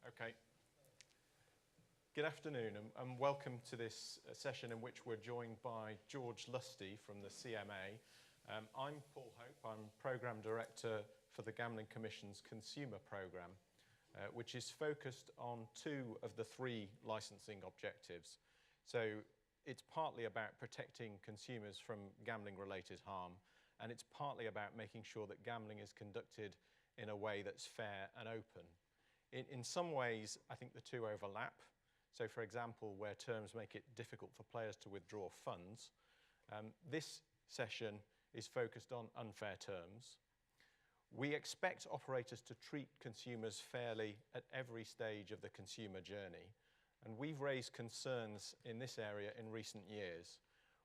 Okay. Good afternoon and welcome to this session in which we're joined by George Lusty from the CMA. I'm Paul Hope. I'm Programme Director for the Gambling Commission's Consumer Programme, which is focused on two of the three licensing objectives. So it's partly about protecting consumers from gambling-related harm, and it's partly about making sure that gambling is conducted in a way that's fair and open. In some ways, I think the two overlap. So, for example, where terms make it difficult for players to withdraw funds, this session is focused on unfair terms. We expect operators to treat consumers fairly at every stage of the consumer journey, and we've raised concerns in this area in recent years.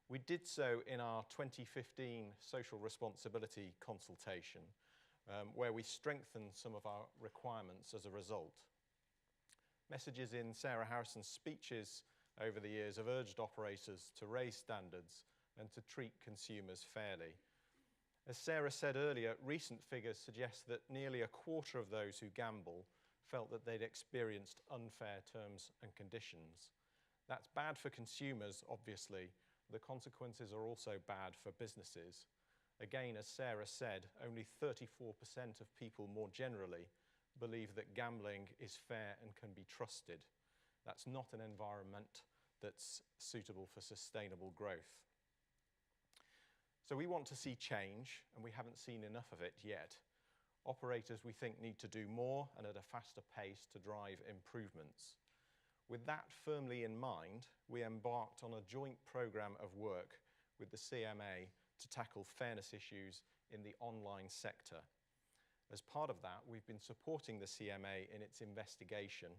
We did so in our 2015 social responsibility consultation, where we strengthened some of our requirements as a result. Messages in Sarah Harrison's speeches over the years have urged operators to raise standards and to treat consumers fairly. As Sarah said earlier, recent figures suggest that nearly a quarter of those who gamble felt that they'd experienced unfair terms and conditions. That's bad for consumers, obviously. The consequences are also bad for businesses. Again, as Sarah said, only 34% of people more generally believe that gambling is fair and can be trusted. That's not an environment that's suitable for sustainable growth. So we want to see change, and we haven't seen enough of it yet. Operators, we think, need to do more and at a faster pace to drive improvements. With that firmly in mind, we embarked on a joint programme of work with the CMA to tackle fairness issues in the online sector. As part of that, we've been supporting the CMA in its investigation,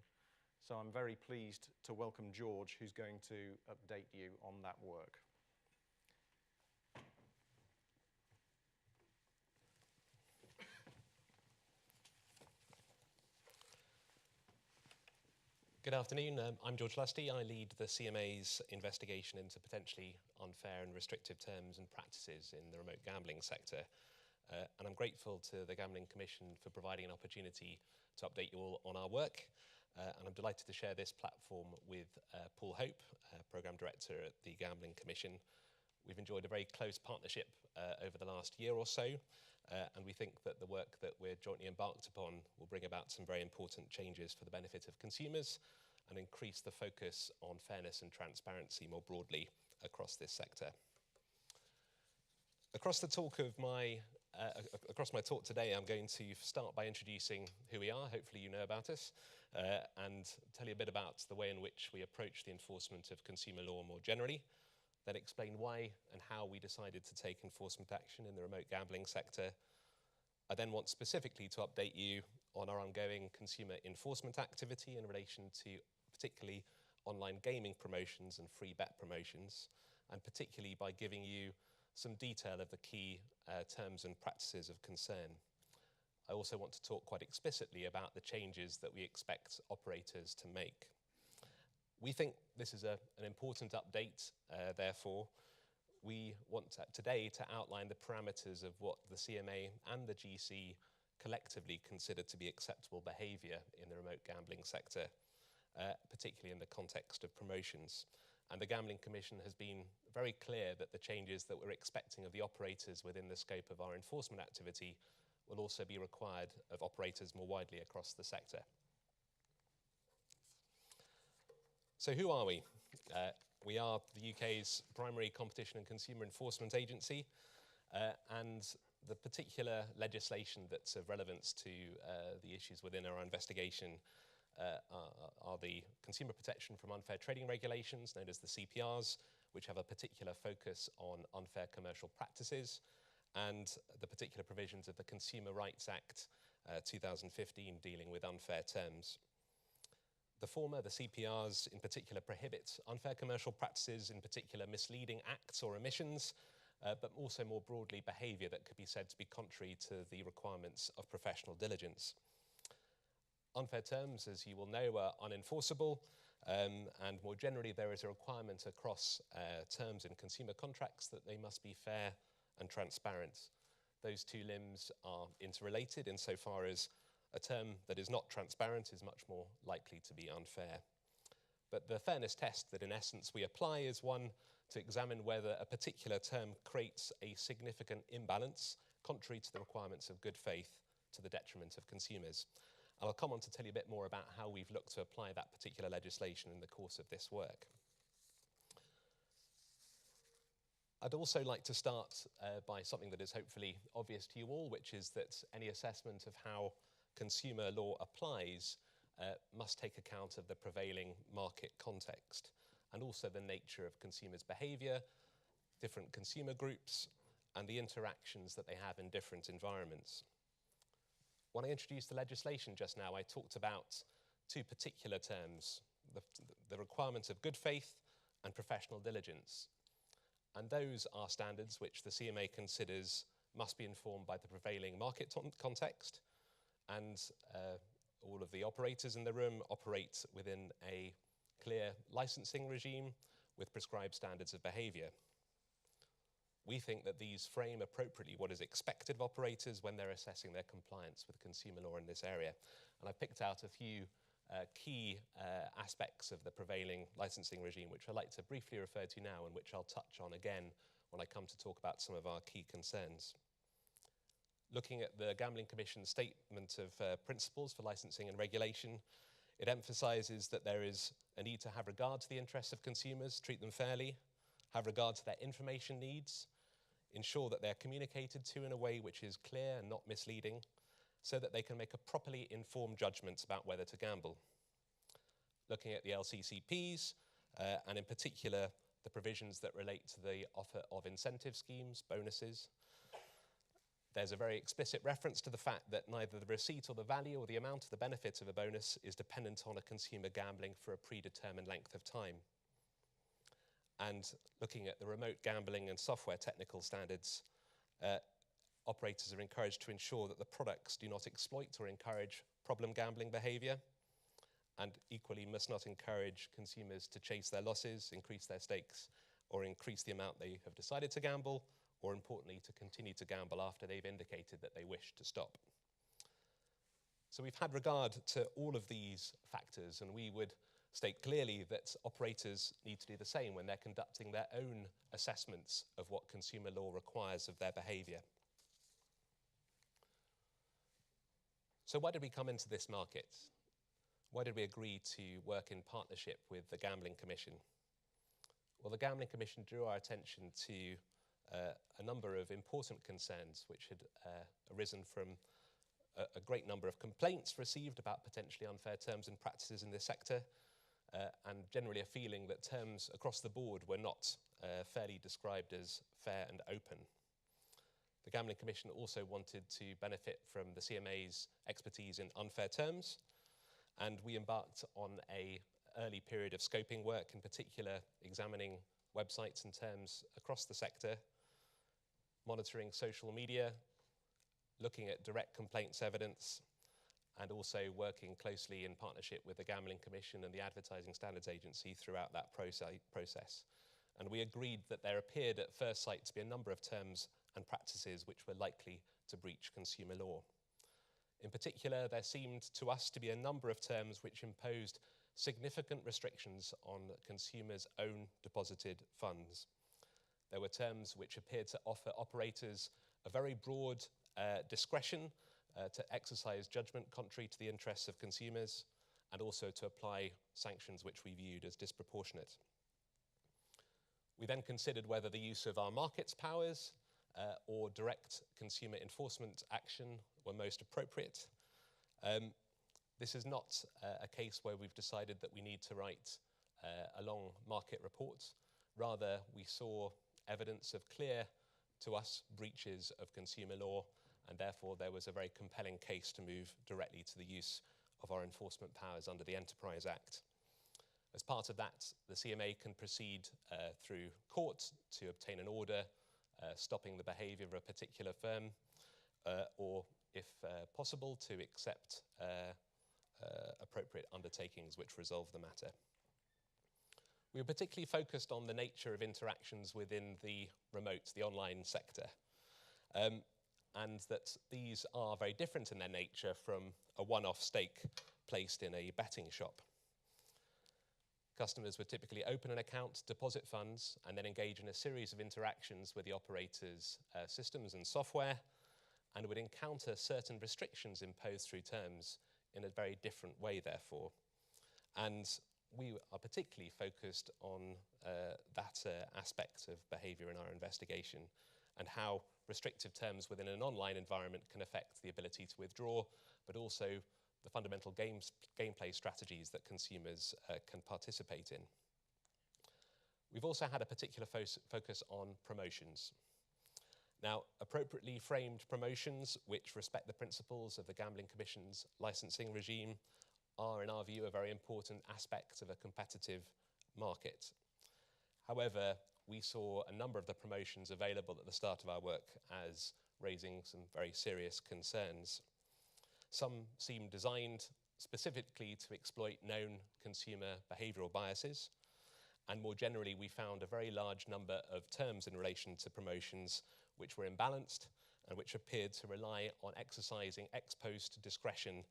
so I'm very pleased to welcome George, who's going to update you on that work. Good afternoon. I'm George Lusty. I lead the CMA's investigation into potentially unfair and restrictive terms and practices in the remote gambling sector. And I'm grateful to the Gambling Commission for providing an opportunity to update you all on our work. And I'm delighted to share this platform with Paul Hope, Programme Director at the Gambling Commission. We've enjoyed a very close partnership over the last year or so, and we think that the work that we're jointly embarked upon will bring about some very important changes for the benefit of consumers and increase the focus on fairness and transparency more broadly across this sector. Across my talk today, I'm going to start by introducing who we are. Hopefully you know about us, and tell you a bit about the way in which we approach the enforcement of consumer law more generally. Then explain why and how we decided to take enforcement action in the remote gambling sector. I then want specifically to update you on our ongoing consumer enforcement activity in relation to particularly online gaming promotions and free bet promotions, and particularly by giving you some detail of the key terms and practices of concern. I also want to talk quite explicitly about the changes that we expect operators to make. We think this is an important update, therefore. We want today to outline the parameters of what the CMA and the GC collectively consider to be acceptable behaviour in the remote gambling sector, particularly in the context of promotions. And the Gambling Commission has been very clear that the changes that we're expecting of the operators within the scope of our enforcement activity will also be required of operators more widely across the sector. So who are we? We are the UK's primary competition and consumer enforcement agency, and the particular legislation that's of relevance to the issues within our investigation are the Consumer Protection from Unfair Trading Regulations, known as the CPRs, which have a particular focus on unfair commercial practices, and the particular provisions of the Consumer Rights Act 2015 dealing with unfair terms. The former, the CPRs, in particular prohibit unfair commercial practices, in particular misleading acts or omissions, but also more broadly behaviour that could be said to be contrary to the requirements of professional diligence. Unfair terms, as you will know, are unenforceable, and more generally there is a requirement across terms in consumer contracts that they must be fair and transparent. Those two limbs are interrelated insofar as A term that is not transparent is much more likely to be unfair. But the fairness test that in essence we apply is one to examine whether a particular term creates a significant imbalance, contrary to the requirements of good faith, to the detriment of consumers. And I'll come on to tell you a bit more about how we've looked to apply that particular legislation in the course of this work. I'd also like to start by something that is hopefully obvious to you all, which is that any assessment of how consumer law applies must take account of the prevailing market context and also the nature of consumers' behaviour, different consumer groups, and the interactions that they have in different environments. When I introduced the legislation just now, I talked about two particular terms, the requirement of good faith and professional diligence. And those are standards which the CMA considers must be informed by the prevailing market context, and all of the operators in the room operate within a clear licensing regime with prescribed standards of behaviour. We think that these frame appropriately what is expected of operators when they're assessing their compliance with consumer law in this area. And I've picked out a few key aspects of the prevailing licensing regime, which I'd like to briefly refer to now and which I'll touch on again when I come to talk about some of our key concerns. Looking at the Gambling Commission's statement of principles for licensing and regulation, it emphasises that there is a need to have regard to the interests of consumers, treat them fairly, have regard to their information needs, ensure that they're communicated to in a way which is clear and not misleading, so that they can make a properly informed judgment about whether to gamble. Looking at the LCCPs, and in particular the provisions that relate to the offer of incentive schemes, bonuses, there's a very explicit reference to the fact that neither the receipt or the value or the amount of the benefit of a bonus is dependent on a consumer gambling for a predetermined length of time. And looking at the remote gambling and software technical standards, operators are encouraged to ensure that the products do not exploit or encourage problem gambling behaviour, and equally must not encourage consumers to chase their losses, increase their stakes, or increase the amount they have decided to gamble, or importantly, to continue to gamble after they've indicated that they wish to stop. So we've had regard to all of these factors, and we would state clearly that operators need to do the same when they're conducting their own assessments of what consumer law requires of their behaviour. So why did we come into this market? Why did we agree to work in partnership with the Gambling Commission? Well, the Gambling Commission drew our attention to a number of important concerns which had arisen from a great number of complaints received about potentially unfair terms and practices in this sector, and generally a feeling that terms across the board were not fairly described as fair and open. The Gambling Commission also wanted to benefit from the CMA's expertise in unfair terms, and we embarked on an early period of scoping work, in particular examining websites and terms across the sector, monitoring social media, looking at direct complaints evidence, and also working closely in partnership with the Gambling Commission and the Advertising Standards Agency throughout that process. And we agreed that there appeared at first sight to be a number of terms and practices which were likely to breach consumer law. In particular, there seemed to us to be a number of terms which imposed significant restrictions on consumers' own deposited funds. There were terms which appeared to offer operators a very broad discretion to exercise judgment contrary to the interests of consumers, and also to apply sanctions which we viewed as disproportionate. We then considered whether the use of our markets powers or direct consumer enforcement action were most appropriate. This is not a case where we've decided that we need to write a long market report. Rather, we saw evidence of clear, to us, breaches of consumer law, and therefore there was a very compelling case to move directly to the use of our enforcement powers under the Enterprise Act. As part of that, the CMA can proceed through court to obtain an order stopping the behaviour of a particular firm, or, if possible, to accept appropriate undertakings which resolve the matter. We were particularly focused on the nature of interactions within the remote, the online sector. and that these are very different in their nature from a one-off stake placed in a betting shop. Customers would typically open an account, deposit funds, and then engage in a series of interactions with the operator's systems and software, and would encounter certain restrictions imposed through terms in a very different way, therefore. And we are particularly focused on that aspect of behaviour in our investigation, and how restrictive terms within an online environment can affect the ability to withdraw, but also the fundamental gameplay strategies that consumers can participate in. We've also had a particular focus on promotions. Now, appropriately framed promotions which respect the principles of the Gambling Commission's licensing regime are, in our view, a very important aspect of a competitive market. However, we saw a number of the promotions available at the start of our work as raising some very serious concerns. Some seem designed specifically to exploit known consumer behavioural biases, and more generally we found a very large number of terms in relation to promotions which were imbalanced and which appeared to rely on exercising ex post discretion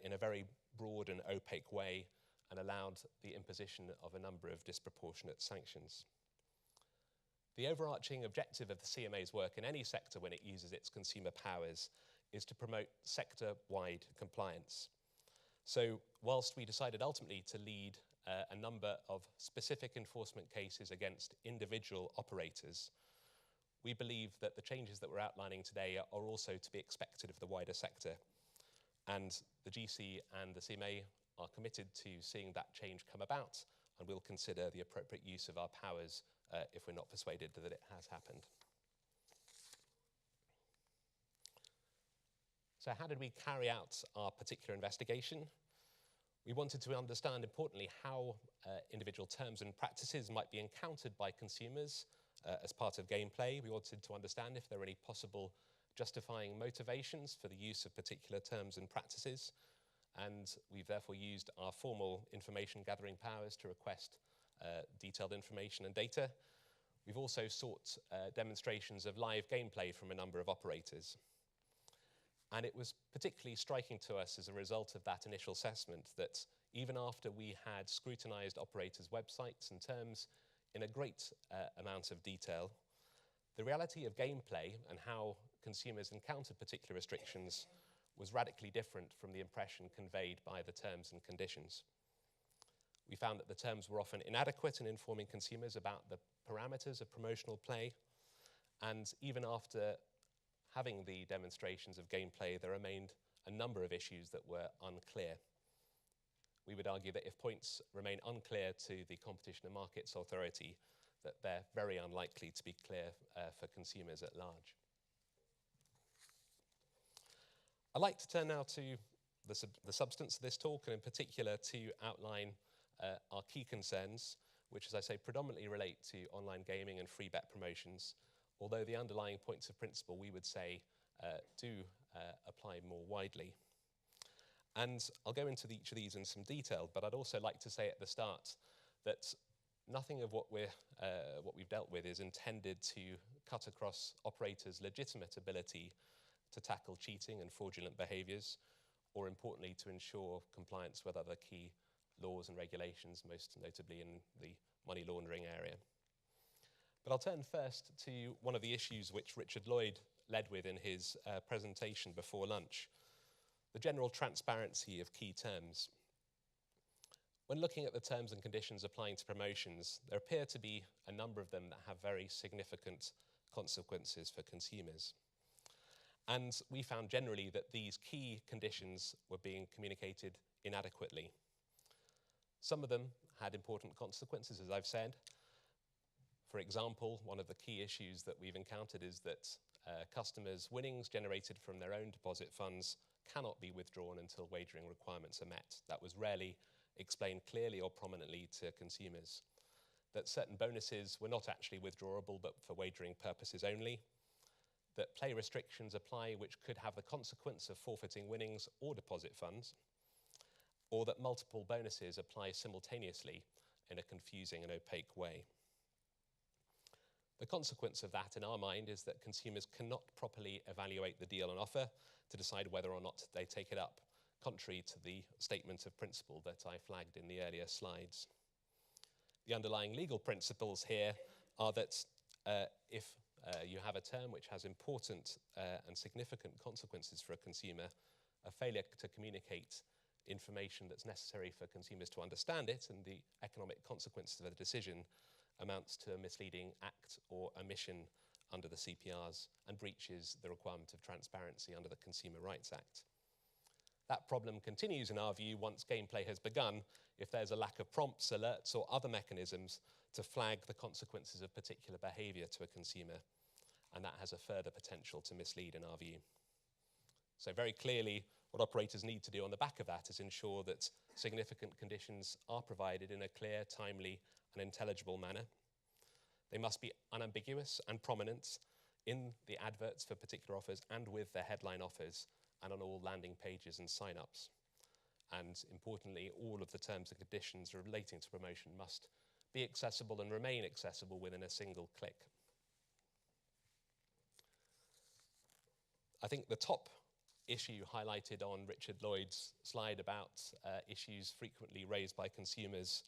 in a very broad and opaque way, and allowed the imposition of a number of disproportionate sanctions. The overarching objective of the CMA's work in any sector when it uses its consumer powers is to promote sector-wide compliance. So whilst we decided ultimately to lead a number of specific enforcement cases against individual operators, we believe that the changes that we're outlining today are also to be expected of the wider sector. And the GC and the CMA are committed to seeing that change come about, and we'll consider the appropriate use of our powers if we're not persuaded that it has happened. So how did we carry out our particular investigation? We wanted to understand, importantly, how individual terms and practices might be encountered by consumers as part of gameplay. We wanted to understand if there are any possible justifying motivations for the use of particular terms and practices, and we've therefore used our formal information gathering powers to request detailed information and data. We've also sought demonstrations of live gameplay from a number of operators. And it was particularly striking to us as a result of that initial assessment that even after we had scrutinised operators' websites and terms in a great amount of detail, the reality of gameplay and how consumers encountered particular restrictions was radically different from the impression conveyed by the terms and conditions. We found that the terms were often inadequate in informing consumers about the parameters of promotional play, and even after having the demonstrations of gameplay, there remained a number of issues that were unclear. We would argue that if points remain unclear to the Competition and Markets Authority, that they're very unlikely to be clear for consumers at large. I'd like to turn now to the substance of this talk, and in particular to outline our key concerns, which, as I say, predominantly relate to online gaming and free bet promotions, although the underlying points of principle, we would say, do apply more widely. And I'll go into each of these in some detail, but I'd also like to say at the start that nothing of what we've dealt with is intended to cut across operators' legitimate ability to tackle cheating and fraudulent behaviours, or importantly, to ensure compliance with other key laws and regulations, most notably in the money laundering area. But I'll turn first to one of the issues which Richard Lloyd led with in his presentation before lunch, the general transparency of key terms. When looking at the terms and conditions applying to promotions, there appear to be a number of them that have very significant consequences for consumers. And we found generally that these key conditions were being communicated inadequately. Some of them had important consequences, as I've said. For example, one of the key issues that we've encountered is that customers' winnings generated from their own deposit funds cannot be withdrawn until wagering requirements are met. That was rarely explained clearly or prominently to consumers. That certain bonuses were not actually withdrawable, but for wagering purposes only. That play restrictions apply which could have the consequence of forfeiting winnings or deposit funds, or that multiple bonuses apply simultaneously in a confusing and opaque way. The consequence of that, in our mind, is that consumers cannot properly evaluate the deal on offer to decide whether or not they take it up, contrary to the statement of principle that I flagged in the earlier slides. The underlying legal principles here are that if you have a term which has important and significant consequences for a consumer, a failure to communicate information that's necessary for consumers to understand it and the economic consequences of a decision amounts to a misleading act or omission under the CPRs and breaches the requirement of transparency under the Consumer Rights Act. That problem continues, in our view, once gameplay has begun, if there's a lack of prompts, alerts, or other mechanisms to flag the consequences of particular behaviour to a consumer, and that has a further potential to mislead, in our view. So very clearly, what operators need to do on the back of that is ensure that significant conditions are provided in a clear, timely, and intelligible manner. They must be unambiguous and prominent in the adverts for particular offers and with their headline offers and on all landing pages and sign-ups. And importantly, all of the terms and conditions relating to promotion must be accessible and remain accessible within a single click. I think the top issue highlighted on Richard Lloyd's slide about issues frequently raised by consumers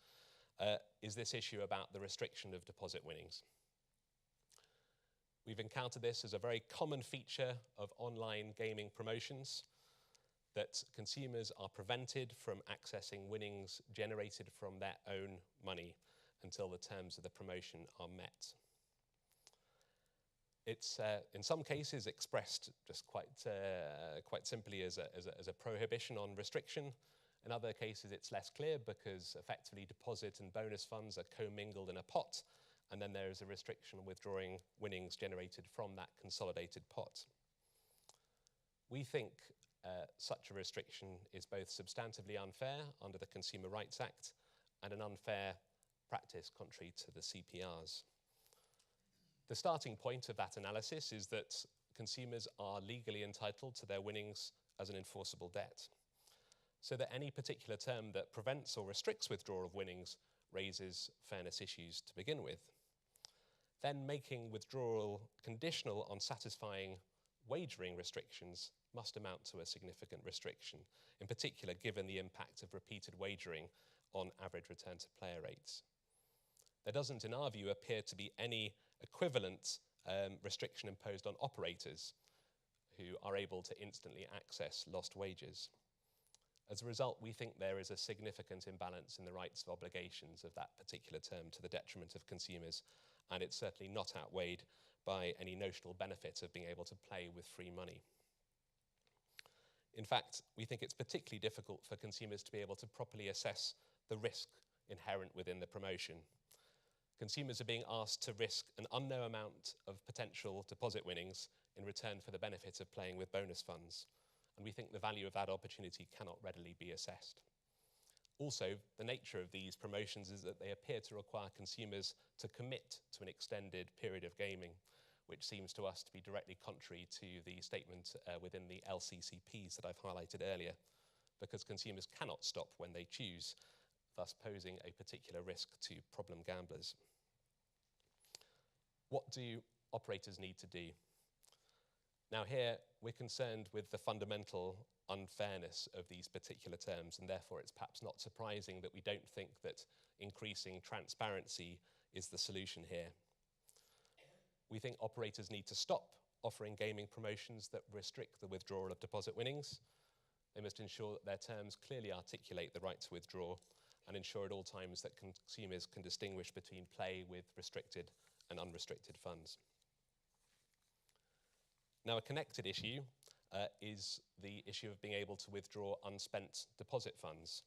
is this issue about the restriction of deposit winnings. We've encountered this as a very common feature of online gaming promotions, that consumers are prevented from accessing winnings generated from their own money until the terms of the promotion are met. It's in some cases expressed just quite simply as a prohibition on restriction. In other cases, it's less clear because effectively deposit and bonus funds are commingled in a pot, and then there is a restriction on withdrawing winnings generated from that consolidated pot. We think such a restriction is both substantively unfair under the Consumer Rights Act and an unfair practice contrary to the CPRs. The starting point of that analysis is that consumers are legally entitled to their winnings as an enforceable debt, so that any particular term that prevents or restricts withdrawal of winnings raises fairness issues to begin with. Then making withdrawal conditional on satisfying wagering restrictions must amount to a significant restriction, in particular given the impact of repeated wagering on average return to player rates. There doesn't, in our view, appear to be any equivalent restriction imposed on operators who are able to instantly access lost wages. As a result, we think there is a significant imbalance in the rights and obligations of that particular term to the detriment of consumers, and it's certainly not outweighed by any notional benefit of being able to play with free money. In fact, we think it's particularly difficult for consumers to be able to properly assess the risk inherent within the promotion. Consumers are being asked to risk an unknown amount of potential deposit winnings in return for the benefit of playing with bonus funds, and we think the value of that opportunity cannot readily be assessed. Also, the nature of these promotions is that they appear to require consumers to commit to an extended period of gaming, which seems to us to be directly contrary to the statement within the LCCPs that I've highlighted earlier, because consumers cannot stop when they choose, thus posing a particular risk to problem gamblers. What do operators need to do? Now here, we're concerned with the fundamental unfairness of these particular terms, and therefore it's perhaps not surprising that we don't think that increasing transparency is the solution here. We think operators need to stop offering gaming promotions that restrict the withdrawal of deposit winnings. They must ensure that their terms clearly articulate the right to withdraw and ensure at all times that consumers can distinguish between play with restricted and unrestricted funds. Now, a connected issue is the issue of being able to withdraw unspent deposit funds.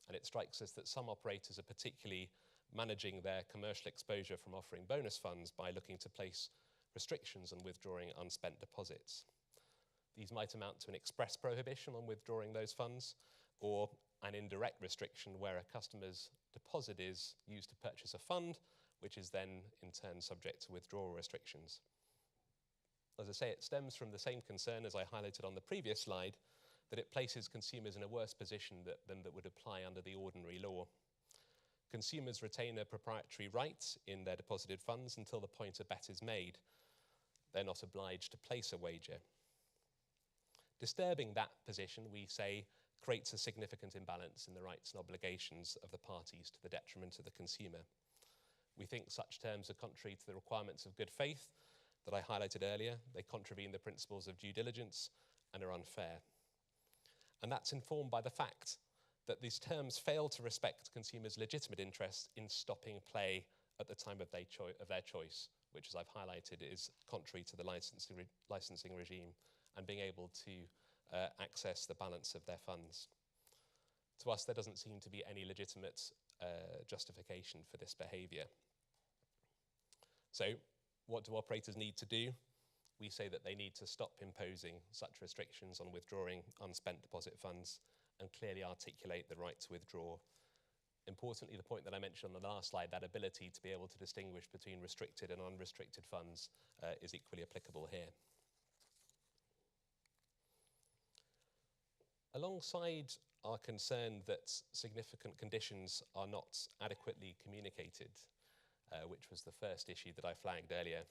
And it strikes us that some operators are particularly managing their commercial exposure from offering bonus funds by looking to place restrictions on withdrawing unspent deposits. These might amount to an express prohibition on withdrawing those funds, or an indirect restriction where a customer's deposit is used to purchase a fund, which is then in turn subject to withdrawal restrictions. As I say, it stems from the same concern as I highlighted on the previous slide, that it places consumers in a worse position than that would apply under the ordinary law. Consumers retain a proprietary right in their deposited funds until the point a bet is made. They're not obliged to place a wager. Disturbing that position, we say, creates a significant imbalance in the rights and obligations of the parties to the detriment of the consumer. We think such terms are contrary to the requirements of good faith that I highlighted earlier. They contravene the principles of due diligence and are unfair. And that's informed by the fact that these terms fail to respect consumers' legitimate interest in stopping play at the time of their choice, which, as I've highlighted, is contrary to the licensing regime and being able to access the balance of their funds. To us, there doesn't seem to be any legitimate justification for this behaviour. So, what do operators need to do? We say that they need to stop imposing such restrictions on withdrawing unspent deposit funds and clearly articulate the right to withdraw. Importantly, the point that I mentioned on the last slide, that ability to be able to distinguish between restricted and unrestricted funds is equally applicable here. Alongside our concern that significant conditions are not adequately communicated, which was the first issue that I flagged earlier,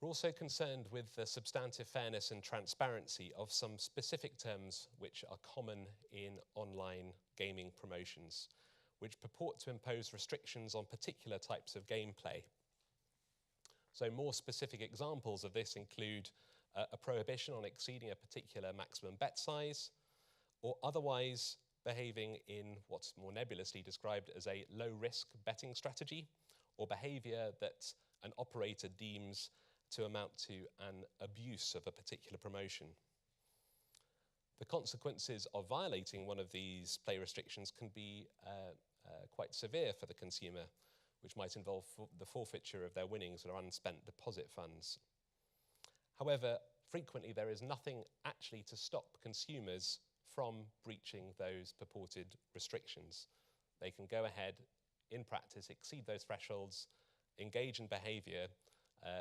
we're also concerned with the substantive fairness and transparency of some specific terms which are common in online gaming promotions, which purport to impose restrictions on particular types of gameplay. So more specific examples of this include a prohibition on exceeding a particular maximum bet size, or otherwise behaving in what's more nebulously described as a low-risk betting strategy, or behaviour that an operator deems to amount to an abuse of a particular promotion. The consequences of violating one of these play restrictions can be quite severe for the consumer, which might involve the forfeiture of their winnings or unspent deposit funds. However, frequently there is nothing actually to stop consumers from breaching those purported restrictions. They can go ahead, in practice, exceed those thresholds, engage in behaviour,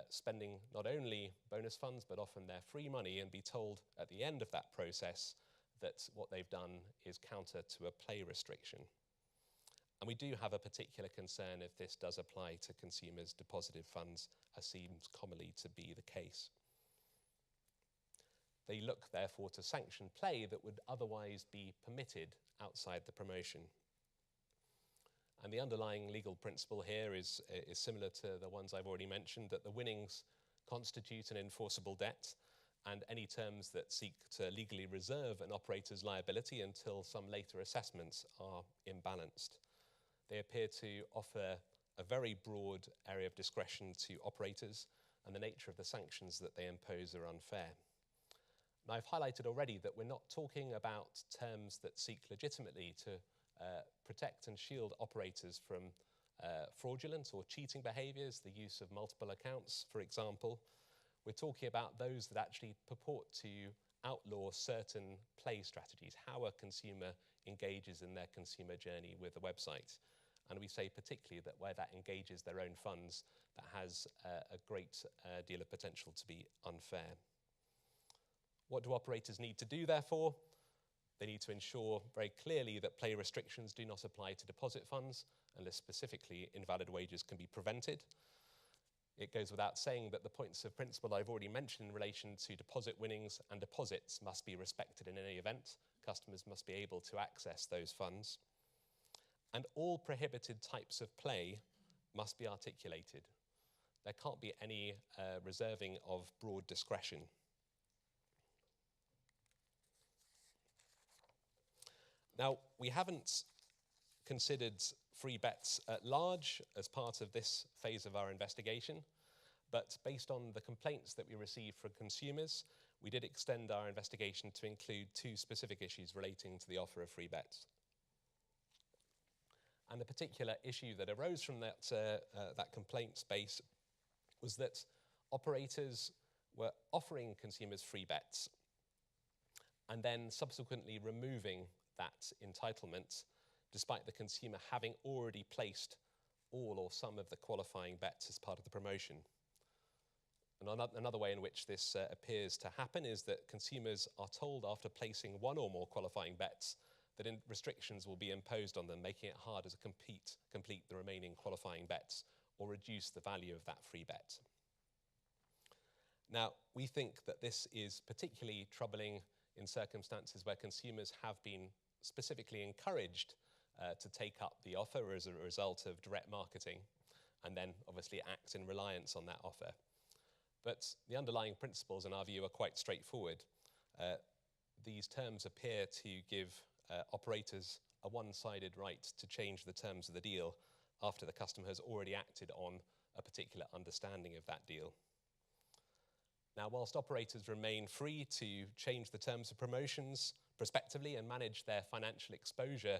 spending not only bonus funds but often their free money, and be told at the end of that process that what they've done is counter to a play restriction. And we do have a particular concern if this does apply to consumers' deposited funds, as seems commonly to be the case. They look, therefore, to sanction play that would otherwise be permitted outside the promotion. And the underlying legal principle here is similar to the ones I've already mentioned, that the winnings constitute an enforceable debt, and any terms that seek to legally reserve an operator's liability until some later assessments are imbalanced. They appear to offer a very broad area of discretion to operators, and the nature of the sanctions that they impose are unfair. Now, I've highlighted already that we're not talking about terms that seek legitimately to protect and shield operators from fraudulent or cheating behaviours, the use of multiple accounts, for example. We're talking about those that actually purport to outlaw certain play strategies, how a consumer engages in their consumer journey with a website. And we say particularly that where that engages their own funds, that has a great deal of potential to be unfair. What do operators need to do, therefore? They need to ensure very clearly that play restrictions do not apply to deposit funds, unless specifically invalid wagers can be prevented. It goes without saying that the points of principle I've already mentioned in relation to deposit winnings and deposits must be respected in any event. Customers must be able to access those funds. And all prohibited types of play must be articulated. There can't be any reserving of broad discretion. Now, we haven't considered free bets at large as part of this phase of our investigation, but based on the complaints that we received from consumers, we did extend our investigation to include two specific issues relating to the offer of free bets. And the particular issue that arose from that complaint space was that operators were offering consumers free bets and then subsequently removing that entitlement, despite the consumer having already placed all or some of the qualifying bets as part of the promotion. And another way in which this appears to happen is that consumers are told after placing one or more qualifying bets that restrictions will be imposed on them, making it harder to complete the remaining qualifying bets or reduce the value of that free bet. Now, we think that this is particularly troubling in circumstances where consumers have been specifically encouraged to take up the offer as a result of direct marketing, and then obviously act in reliance on that offer. But the underlying principles, in our view, are quite straightforward. These terms appear to give operators a one-sided right to change the terms of the deal after the customer has already acted on a particular understanding of that deal. Now, whilst operators remain free to change the terms of promotions prospectively and manage their financial exposure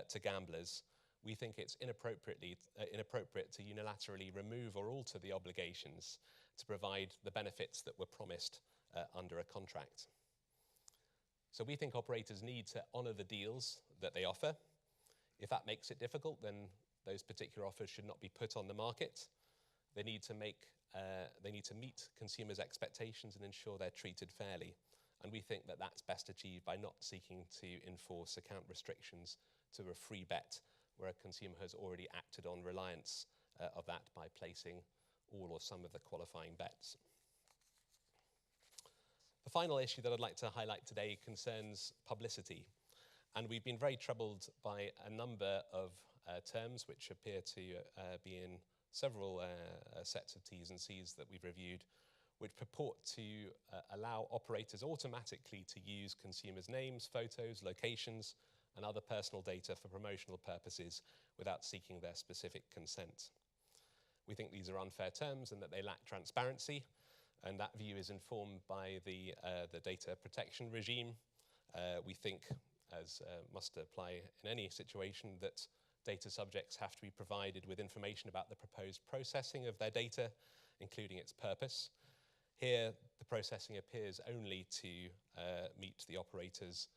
to gamblers, we think it's inappropriate to unilaterally remove or alter the obligations to provide the benefits that were promised under a contract. So we think operators need to honour the deals that they offer. If that makes it difficult, then those particular offers should not be put on the market. They need to meet consumers' expectations and ensure they're treated fairly. And we think that that's best achieved by not seeking to enforce account restrictions to a free bet where a consumer has already acted on reliance of that by placing all or some of the qualifying bets. The final issue that I'd like to highlight today concerns publicity. And we've been very troubled by a number of terms which appear to be in several sets of T's and C's that we've reviewed, which purport to allow operators automatically to use consumers' names, photos, locations, and other personal data for promotional purposes without seeking their specific consent. We think these are unfair terms and that they lack transparency, and that view is informed by the data protection regime. We think, as must apply in any situation, that data subjects have to be provided with information about the proposed processing of their data, including its purpose. Here, the processing appears only to meet the operator's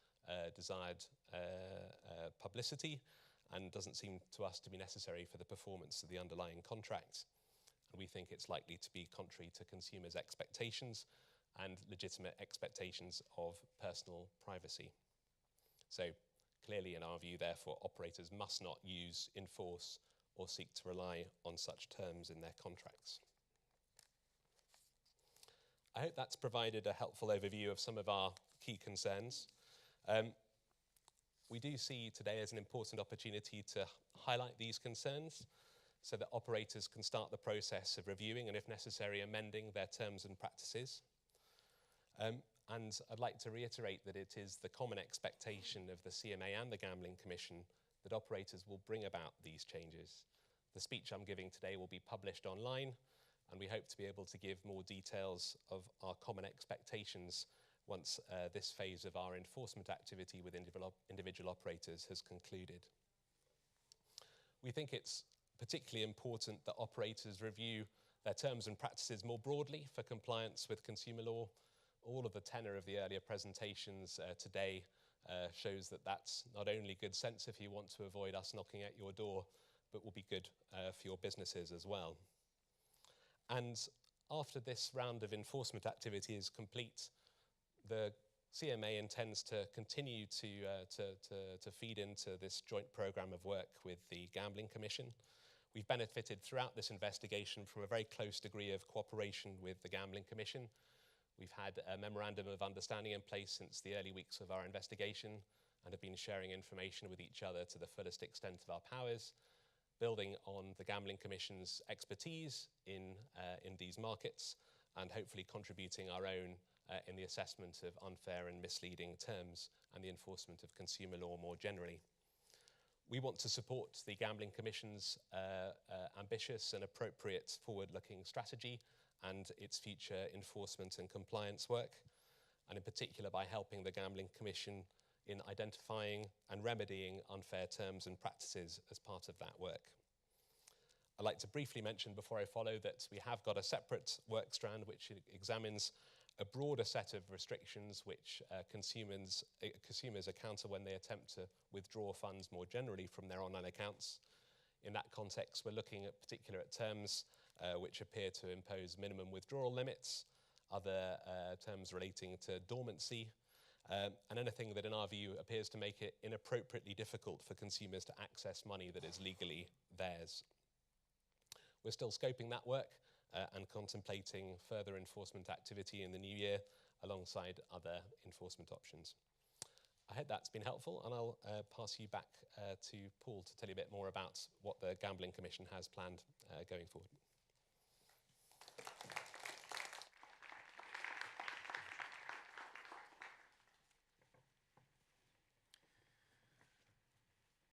desired publicity and doesn't seem to us to be necessary for the performance of the underlying contract. And we think it's likely to be contrary to consumers' expectations and legitimate expectations of personal privacy. So clearly, in our view, therefore, operators must not use, enforce, or seek to rely on such terms in their contracts. I hope that's provided a helpful overview of some of our key concerns. We do see today as an important opportunity to highlight these concerns so that operators can start the process of reviewing and, if necessary, amending their terms and practices. And I'd like to reiterate that it is the common expectation of the CMA and the Gambling Commission that operators will bring about these changes. The speech I'm giving today will be published online, and we hope to be able to give more details of our common expectations once this phase of our enforcement activity with individual operators has concluded. We think it's particularly important that operators review their terms and practices more broadly for compliance with consumer law. All of the tenor of the earlier presentations today shows that that's not only good sense if you want to avoid us knocking at your door, but will be good for your businesses as well. And after this round of enforcement activity is complete, the CMA intends to continue to feed into this joint programme of work with the Gambling Commission. We've benefited throughout this investigation from a very close degree of cooperation with the Gambling Commission. We've had a memorandum of understanding in place since the early weeks of our investigation and have been sharing information with each other to the fullest extent of our powers, building on the Gambling Commission's expertise in these markets and hopefully contributing our own in the assessment of unfair and misleading terms and the enforcement of consumer law more generally. We want to support the Gambling Commission's ambitious and appropriate forward-looking strategy and its future enforcement and compliance work, and in particular by helping the Gambling Commission in identifying and remedying unfair terms and practices as part of that work. I'd like to briefly mention before I follow that we have got a separate work strand which examines a broader set of restrictions which consumers encounter when they attempt to withdraw funds more generally from their online accounts. In that context, we're looking at particular terms which appear to impose minimum withdrawal limits, other terms relating to dormancy, and anything that in our view appears to make it inappropriately difficult for consumers to access money that is legally theirs. We're still scoping that work and contemplating further enforcement activity in the new year alongside other enforcement options. I hope that's been helpful, and I'll pass you back to Paul to tell you a bit more about what the Gambling Commission has planned going forward.